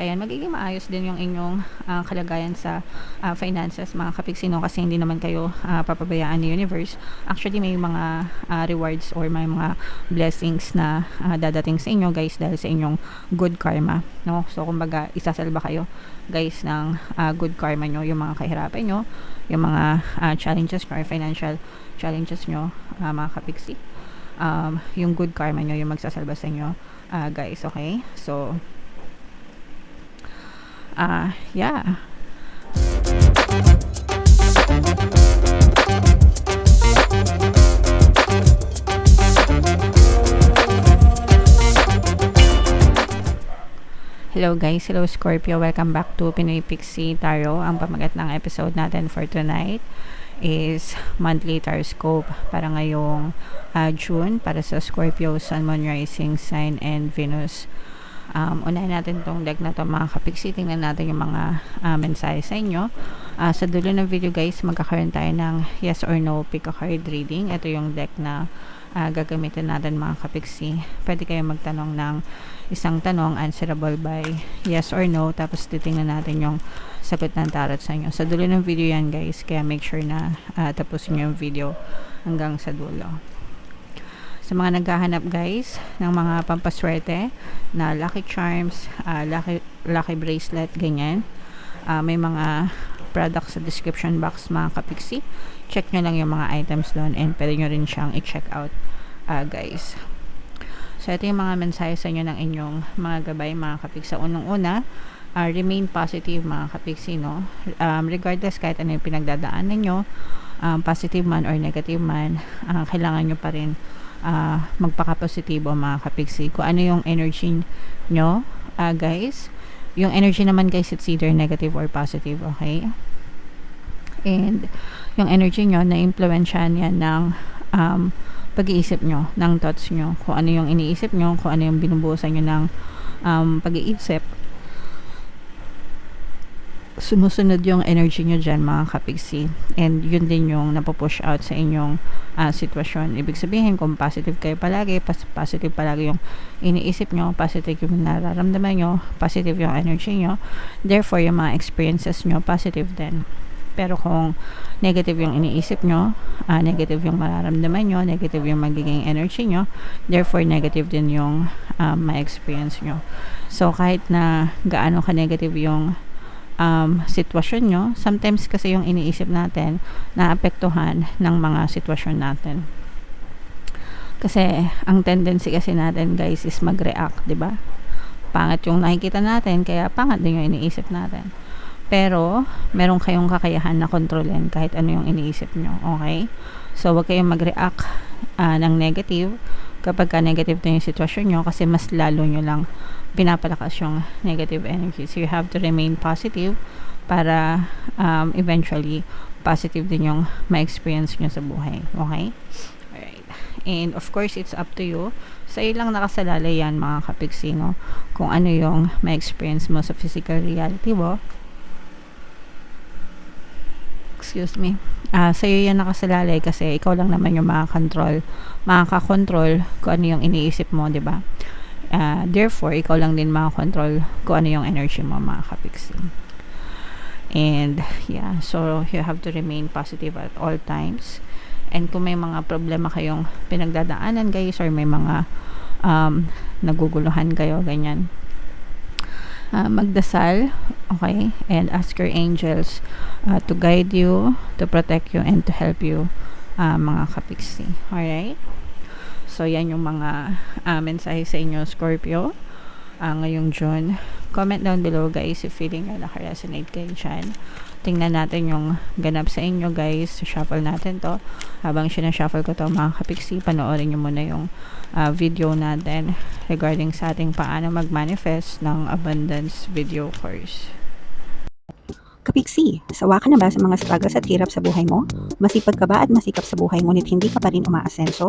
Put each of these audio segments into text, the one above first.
ayan, magiging maayos din yung inyong kalagayan sa finances, mga kapiksino, kasi hindi naman kayo papabayaan ni universe. Actually, may mga rewards or may mga blessings na dadating sa inyo, guys, dahil sa inyong good karma, no? So kumbaga, isasalba kayo, guys, ng good karma nyo, yung mga kahirapan nyo, yung mga challenges nyo or financial challenges nyo, mga kapiksi. Yung good karma nyo yung magsasalba sa inyo, guys, okay? So yeah. Hello guys, hello Scorpio, welcome back to Pinoy Pixie Tarot. Ang pamagat ng episode natin for tonight is monthly horoscope para ngayong June para sa Scorpio, Sun, Moon, Rising Sign, and Venus. Unahin natin tong deck na to, mga kapiksi. Tingnan natin yung mga mensahe sa inyo. Sa dulo ng video, guys, magkakaroon tayo ng yes or no pick a card reading. Ito yung deck na gagamitin natin, mga kapiksi. Pwede kayo magtanong ng isang tanong, answerable by yes or no, tapos titingnan natin yung sagot ng tarot sa inyo. Sa dulo ng video yan, guys, kaya make sure na tapusin nyo yung video hanggang sa dulo. Sa mga naghahanap, guys, ng mga pampaswerte na lucky charms, lucky bracelet, ganyan, may mga products sa description box, mga kapiksi. Check nyo lang yung mga items doon and pwede nyo rin siyang i-check out, guys. So ito yung mga mensahe sa inyo ng inyong mga gabay, mga kapiksi. Unang-una, remain positive, mga kapiksi, no? Regardless kahit ano yung pinagdadaanan nyo, positive man or negative man, kailangan nyo pa rin magpaka-positibo, mga kapiksi. Kung ano yung energy nyo, guys, yung energy naman, guys, it's either negative or positive, okay? And yung energy nyo, na-influensyan yan ng pag-iisip nyo, ng thoughts nyo, kung ano yung iniisip nyo, kung ano yung binubuhusan nyo ng pag-iisip, sumusunod yung energy nyo dyan, mga kapiksi, and yun din yung napupush out sa inyong sitwasyon. Ibig sabihin, kung positive kayo palagi, positive palagi yung iniisip nyo, positive yung nararamdaman nyo, positive yung energy nyo, therefore yung mga experiences nyo, positive din. Pero kung negative yung iniisip nyo, negative yung mararamdaman nyo, negative yung magiging energy nyo, therefore negative din yung ma-experience nyo. So kahit na gaano ka negative yung sitwasyon nyo, sometimes kasi yung iniisip natin naapektuhan ng mga sitwasyon natin. Kasi ang tendency kasi natin, guys, is mag-react, 'di ba? Pangat yung nakikita natin, kaya pangat din yung iniisip natin. Pero meron kayong kakayahan na kontrolin kahit ano yung iniisip nyo, okay? So wag kayong mag-react ng negative kapag negative na yung sitwasyon nyo, kasi mas lalo nyo lang pinapalakas yung negative energy. So you have to remain positive para eventually positive din yung ma-experience nyo sa buhay, okay? Alright. And of course, it's up to you. Sa iyo lang nakasalalay yan, mga kapiksi, no? Kung ano yung ma-experience mo sa physical reality mo. Excuse me. Sa iyo yan nakasalalay kasi ikaw lang naman yung makakakontrol kung ano yung iniisip mo, 'di ba? Therefore, ikaw lang din makakontrol kung ano yung energy mo, mga kapiksi. And yeah, so you have to remain positive at all times. And kung may mga problema kayong pinagdadaanan, guys, or may mga naguguluhan kayo, ganyan, magdasal, okay, and ask your angels to guide you, to protect you, and to help you, mga kapiksi. Alright? So yan yung mga mensahe sa inyo, Scorpio, ngayong June. Comment down below, guys, if feeling nyo naka-resonate kayo dyan. Tingnan natin yung ganap sa inyo, guys. Shuffle natin to. Habang sinashuffle ko to, mga kapiksi, panoorin nyo muna yung video natin regarding sa ating paano mag-manifest ng abundance video course. Kapiksi, sawa ka na ba sa mga struggles at hirap sa buhay mo? Masipag ka ba at masikap sa buhay ngunit hindi ka pa rin umaasenso?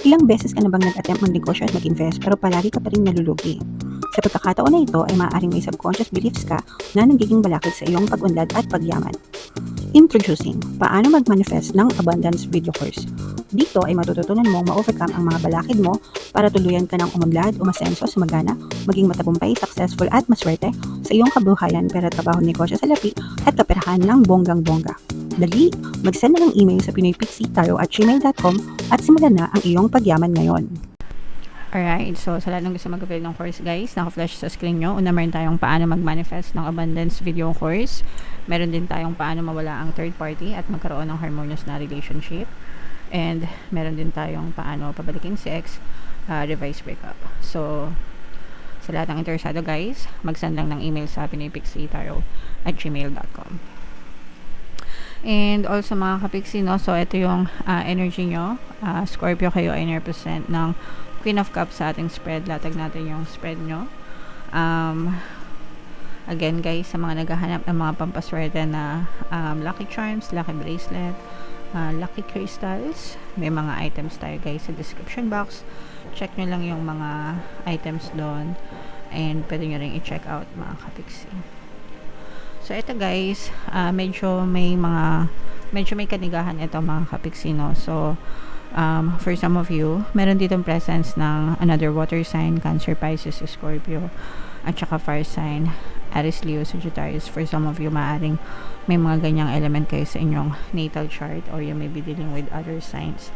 Ilang beses ka na bang nag-attempt mag-negosyo at mag-invest pero palagi ka pa rin nalulugi? Sa pagkakataon na ito ay maaaring may subconscious beliefs ka na nagiging balakid sa iyong pag-unlad at pagyaman. Introducing, paano mag-manifest ng abundance video course. Dito ay matututunan mong ma-overcome ang mga balakid mo para tuluyan ka ng umunlad, umasenso, sumagana, maging matagumpay, successful at maswerte sa iyong kabuhayan, pera, trabaho, negosyo, salapi at kaperahan ng bonggang-bongga. Dali, mag-send na ng email sa pinoypixie@gmail.com at simulan na ang iyong pagyaman ngayon. Alright, so sa lahat ng gusto mag-avail ng course guys, naka-flash sa screen nyo. Una, meron tayong paano mag-manifest ng abundance video course. Meron din tayong paano mawala ang third party at magkaroon ng harmonious na relationship. And meron din tayong paano pabalikin si ex, revise breakup. So, sa lahat ng interesado guys, mag-send lang ng email sa pinoypixie@gmail.com. And also mga kapixie, no, so ito yung energy nyo. Scorpio kayo ay represent ng Queen of Cups sa ating spread. Latag natin yung spread nyo. Again guys, sa mga naghahanap ng mga pampaswerte na lucky charms, lucky bracelet, lucky crystals, may mga items tayo guys sa description box. Check nyo lang yung mga items doon and pwede nyo rin i-check out mga kapixie. So ito guys, medyo may kanigahan ito mga kapixie, no? So for some of you, meron ditong presence ng another water sign, Cancer, Pisces, Scorpio, at saka fire sign, Aries, Leo, Sagittarius. For some of you, maaring may mga ganyang element kayo sa inyong natal chart, or you may be dealing with other signs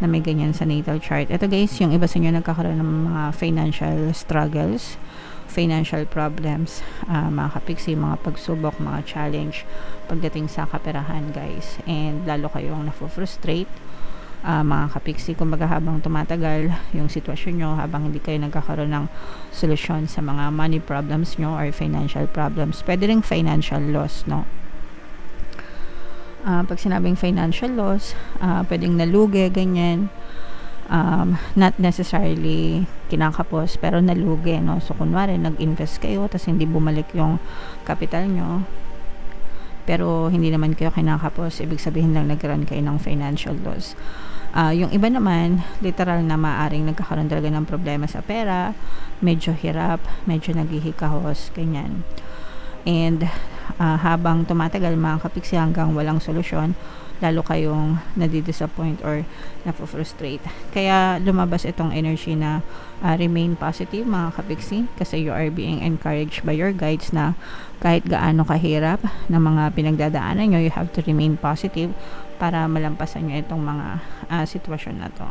na may ganyan sa natal chart. Ito guys, yung iba sa inyo nagkakaroon ng mga financial struggles, financial problems, mga kapixie, mga pagsubok, mga challenge pagdating sa kaperahan guys, and lalo kayong nafo-frustrate mga kapixie, kumbaga habang tumatagal yung sitwasyon nyo, habang hindi kayo nagkakaroon ng solusyon sa mga money problems nyo or financial problems, pwede rin financial loss, no? Pag sinabing financial loss, pwedeng nalugi, ganyan, not necessarily kinakapos, pero nalugi, no? So kunwari nag-invest kayo tapos hindi bumalik yung capital nyo, pero hindi naman kayo kinakapos, ibig sabihin lang nagkaroon kayo ng financial loss. Yung iba naman, literal na maaring nagkakaroon talaga ng problema sa pera, medyo hirap, medyo naghihikahos, ganyan. And habang tumatagal mga kapixie, hanggang walang solusyon, lalo kayong nadidisappoint or napofrustrate. Kaya lumabas itong energy na remain positive mga kapixie, kasi you are being encouraged by your guides na kahit gaano kahirap na mga pinagdadaanan nyo, you have to remain positive para malampasan nyo itong mga sitwasyon na to.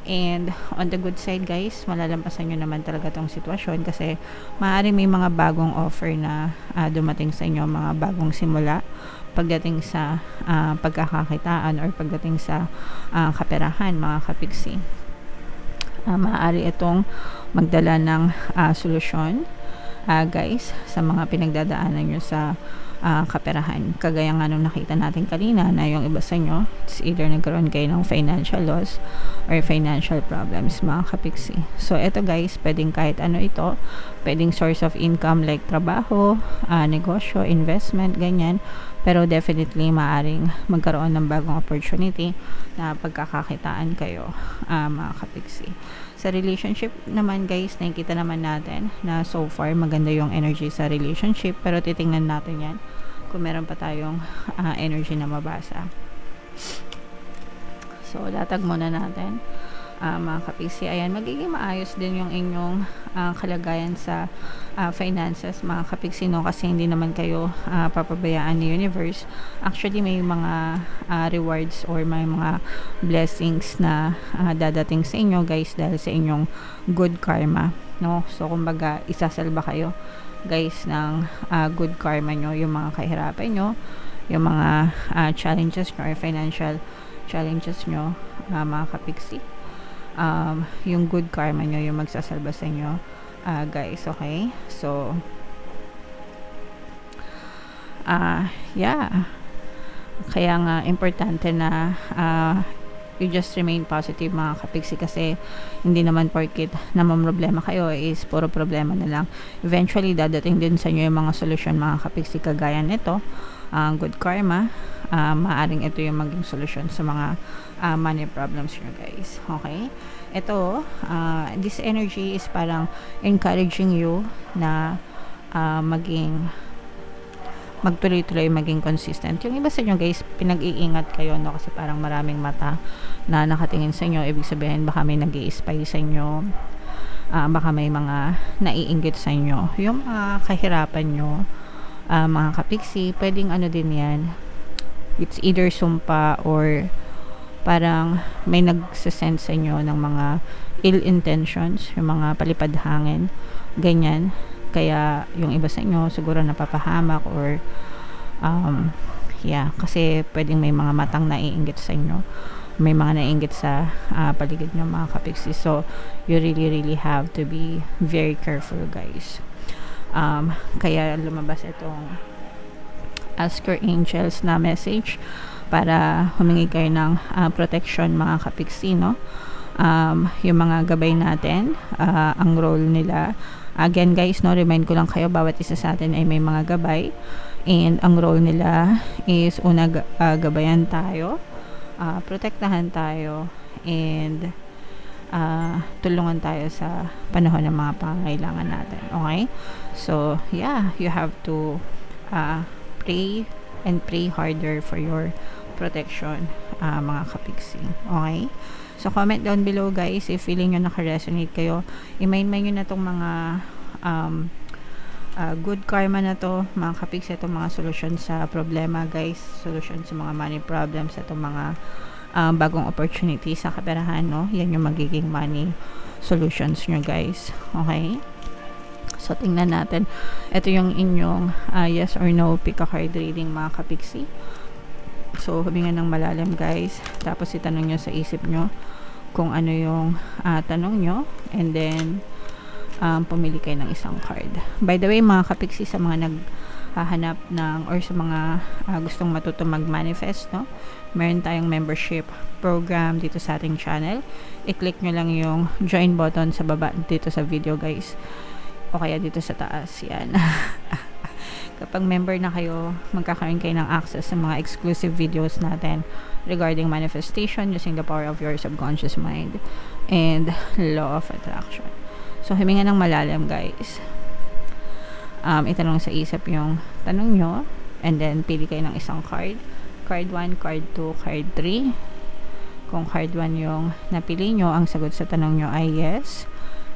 And on the good side guys, malalampasan nyo naman talaga tong sitwasyon, kasi maaari may mga bagong offer na dumating sa inyo, mga bagong simula pagdating sa pagkakakitaan or pagdating sa kaperahan mga kapixie. Maaari itong magdala ng solusyon guys sa mga pinagdadaanan nyo sa kaperahan. Kagaya nga nung nakita natin kanina na yung iba sa inyo, it's either nagkaroon kayo ng financial loss or financial problems mga kapixie. So eto guys, pwedeng kahit ano ito, pwedeng source of income like trabaho, negosyo, investment, ganyan, pero definitely maaring magkaroon ng bagong opportunity na pagkakakitaan kayo mga kapixie. Sa relationship naman guys, nakikita naman natin na so far maganda yung energy sa relationship, pero titingnan natin yan kung meron pa tayong energy na mabasa. So latag muna natin mga kapixie. Ayan, magiging maayos din yung inyong kalagayan sa finances mga kapixie, no? Kasi hindi naman kayo papabayaan ni universe. Actually may mga rewards or may mga blessings na dadating sa inyo guys dahil sa inyong good karma, no? So kumbaga isasalba kayo guys ng good karma nyo, yung mga kahirapan nyo, yung mga challenges nyo or financial challenges nyo mga kapixie. Yung good karma nyo yung magsasalba sa inyo guys, okay? So yeah, kaya nga importante na you just remain positive mga kapixie, kasi hindi naman porkit na problema kayo is puro problema na lang. Eventually dadating din sa inyo yung mga solusyon mga kapixie, kagaya nito, good karma. Maaring ito yung maging solusyon sa mga money problems nyo guys, okay? Ito this energy is parang encouraging you na maging magtuloy-tuloy, maging consistent. Yung iba sa inyo guys, pinag-iingat kayo, no? Kasi parang maraming mata na nakatingin sa inyo. Ibig sabihin, baka may nag-i-spy sa inyo. Baka may mga naiinggit sa inyo. Yung mga kahirapan nyo, mga kapiksi, pwedeng ano din yan. It's either sumpa or parang may nagsasend sa inyo ng mga ill intentions, yung mga palipad hangin, ganyan. Kaya yung iba sa inyo siguro napapahamak or kasi pwedeng may mga matang naiinggit sa inyo, may mga naiinggit sa paligid nyo, mga kapiksi. So you really have to be very careful, guys. Kaya lumabas itong Ask Your Angels na message para humingi kayo ng protection, mga kapiksi, no? Yung mga gabay natin, ang role nila, again guys, no, remind ko lang kayo, bawat isa sa atin ay may mga gabay, and ang role nila is una, gabayan tayo, protektahan tayo, and tulungan tayo sa panahon ng mga pangangailangan natin. Okay? So yeah, you have to pray and pray harder for your protection, mga kapiksi. Okay? So comment down below, guys, if feeling nyo naka-resonate kayo. I-mind nyo na tong mga good karma na to, mga kapiksi, itong mga solusyon sa problema, guys, solusyon sa mga money problems, itong mga bagong opportunity sa kaperahan, no? Yan yung magiging money solutions nyo, guys. Okay? So tingnan natin. Ito yung inyong yes or no pick a card reading, mga kapiksi. So huminga ng malalim, guys, tapos itanong nyo sa isip nyo kung ano yung tanong nyo, and then pumili kayo ng isang card. By the way, mga kapiksi, sa mga naghahanap ng or sa mga gustong matuto mag-manifest, no, meron tayong membership program dito sa ating channel. I-click nyo lang yung join button sa baba dito sa video, guys, o kaya dito sa taas. Yan. Kapag member na kayo, magkakaroon kayo ng access sa mga exclusive videos natin regarding manifestation using the power of your subconscious mind and law of attraction. So huminga ng malalim, guys. Itanong sa isip yung tanong nyo, and then pili kayo ng isang card. Card 1, card 2, card 3. Kung card 1 yung napili nyo, ang sagot sa tanong nyo ay yes.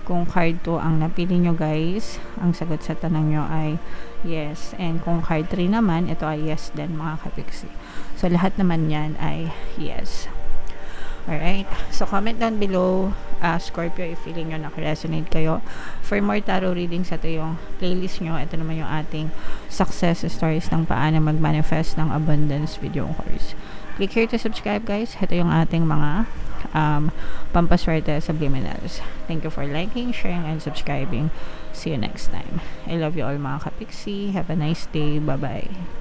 Kung card 2 ang napili nyo, guys, ang sagot sa tanong nyo ay yes. And kung card 3 naman, ito ay yes din, mga kapiksi. So lahat naman yan ay yes. Alright, so comment down below, Scorpio, if feeling nyo naka-resonate kayo. For more tarot readings, ito yung playlist nyo. Ito naman yung ating success stories ng paano mag-manifest ng abundance video course. Click here to subscribe, guys. Ito yung ating mga pampaswerte subliminals. Thank you for liking, sharing, and subscribing. See you next time. I love you all, mga kapiksi. Have a nice day. Bye-bye.